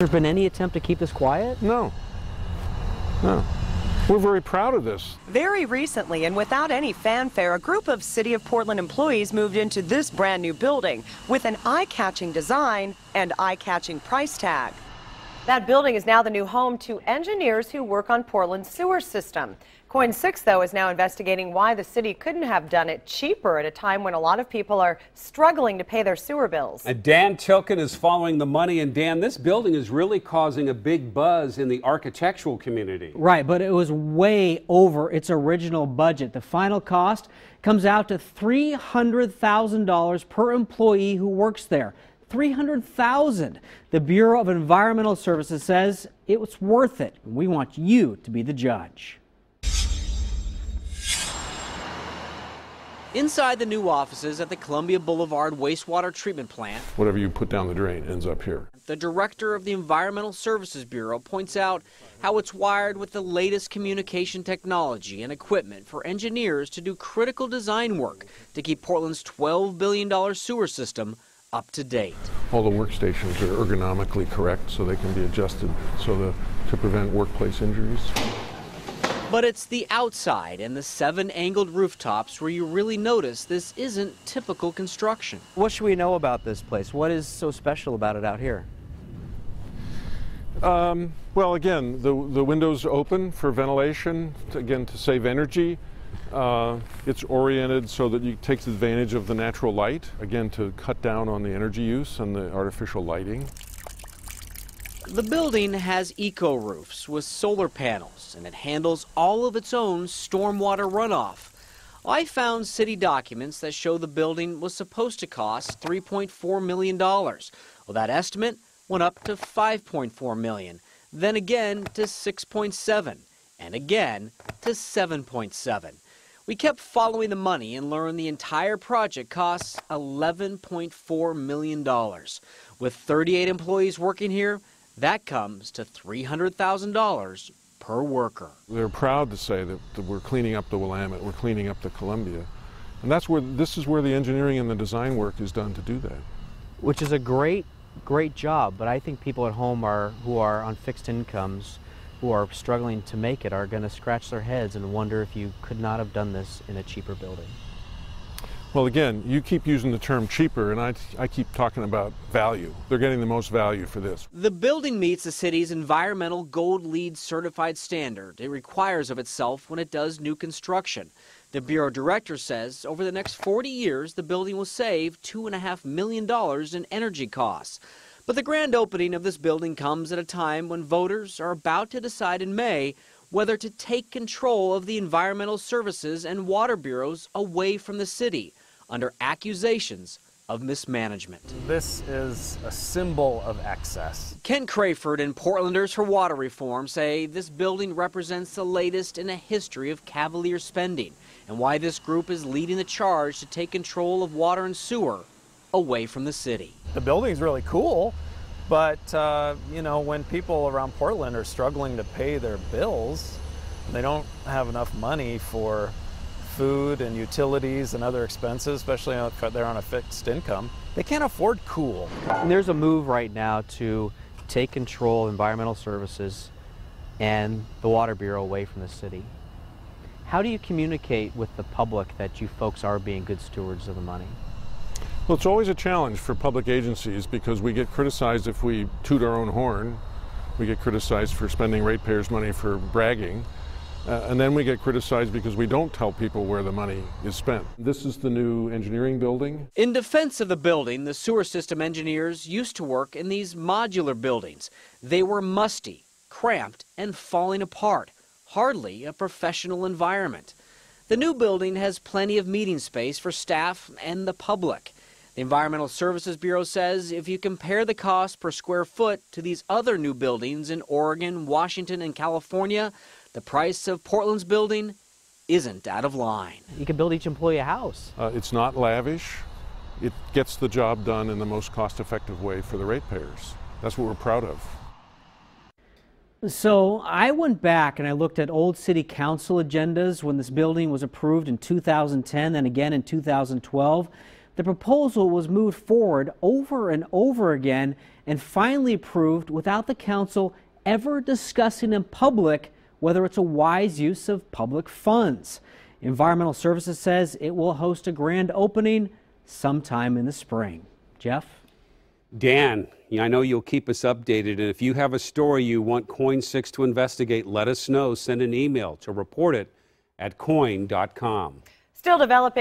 There's been any attempt to keep this quiet? No. No. We're very proud of this. Very recently, and without any fanfare, a group of City of Portland employees moved into this brand new building with an eye-catching design and eye-catching price tag. That building is now the new home to engineers who work on Portland's sewer system. Coin 6, though, is now investigating why the city couldn't have done it cheaper at a time when a lot of people are struggling to pay their sewer bills. And Dan Tilken is following the money. And Dan, this building is really causing a big buzz in the architectural community. Right, but it was way over its original budget. The final cost comes out to $300,000 per employee who works there. $300,000. The Bureau of Environmental Services says it was worth it. We want you to be the judge. Inside the new offices at the Columbia Boulevard wastewater treatment plant, Whatever you put down the drain ends up here. the director of the Environmental Services Bureau points out how it's wired with the latest communication technology and equipment for engineers to do critical design work to keep Portland's $12 billion sewer system up to date. All the workstations are ergonomically correct so they can be adjusted to prevent workplace injuries. But it's the outside and the 7 angled rooftops where you really notice this isn't typical construction. What should we know about this place? What is so special about it out here? Well, again, the windows open for ventilation, to save energy. It's oriented so that it takes advantage of the natural light, again, to cut down on the energy use and the artificial lighting. The building has eco roofs with solar panels, and it handles all of its own stormwater runoff. I found city documents that show the building was supposed to cost $3.4 million. Well, that estimate went up to $5.4 million, then again to $6.7, and again to $7.7. We kept following the money and learned the entire project costs $11.4 million. With 38 employees working here, that comes to $300,000 per worker. They're proud to say that we're cleaning up the Willamette, we're cleaning up the Columbia. And this is where the engineering and the design work is done to do that. Which is a great job, but I think people at home who are on fixed incomes, who are struggling to make it, are going to scratch their heads and wonder if you could not have done this in a cheaper building. Well, again, you keep using the term cheaper, and I keep talking about value. They're getting the most value for this. The building meets the city's environmental Gold LEED certified standard it requires of itself when it does new construction. The Bureau director says over the next 40 years, the building will save $2.5 million in energy costs. But the grand opening of this building comes at a time when voters are about to decide in May whether to take control of the environmental services and water bureaus away from the city under accusations of mismanagement. This is a symbol of excess. Ken Crayford and Portlanders for Water Reform say this building represents the latest in a history of cavalier spending and why this group is leading the charge to take control of water and sewer away from the city. The building's really cool, but you know, when people around Portland are struggling to pay their bills, they don't have enough money for food and utilities and other expenses, especially if they're on a fixed income. They can't afford cool. And there's a move right now to take control of environmental services and the Water Bureau away from the city. How do you communicate with the public that you folks are being good stewards of the money? Well, it's always a challenge for public agencies because we get criticized if we toot our own horn. We get criticized for spending ratepayers' money for bragging. And then we get criticized because we don't tell people where the money is spent. This is the new engineering building. In defense of the building, the sewer system engineers used to work in these modular buildings. They were musty, cramped, and falling apart. Hardly a professional environment. The new building has plenty of meeting space for staff and the public. The Environmental Services Bureau says if you compare the cost per square foot to these other new buildings in Oregon, Washington, and California, the price of Portland's building isn't out of line. You could build each employee a house. It's not lavish. It gets the job done in the most cost-effective way for the ratepayers. That's what we're proud of. So I went back and I looked at old city council agendas when this building was approved in 2010 and again in 2012. The proposal was moved forward over and over again and finally approved without the council ever discussing in public whether it's a wise use of public funds. Environmental Services says it will host a grand opening sometime in the spring. Jeff? Dan, I know you'll keep us updated, and if you have a story you want KOIN 6 to investigate, let us know. Send an email to report it@koin.com. Still developing.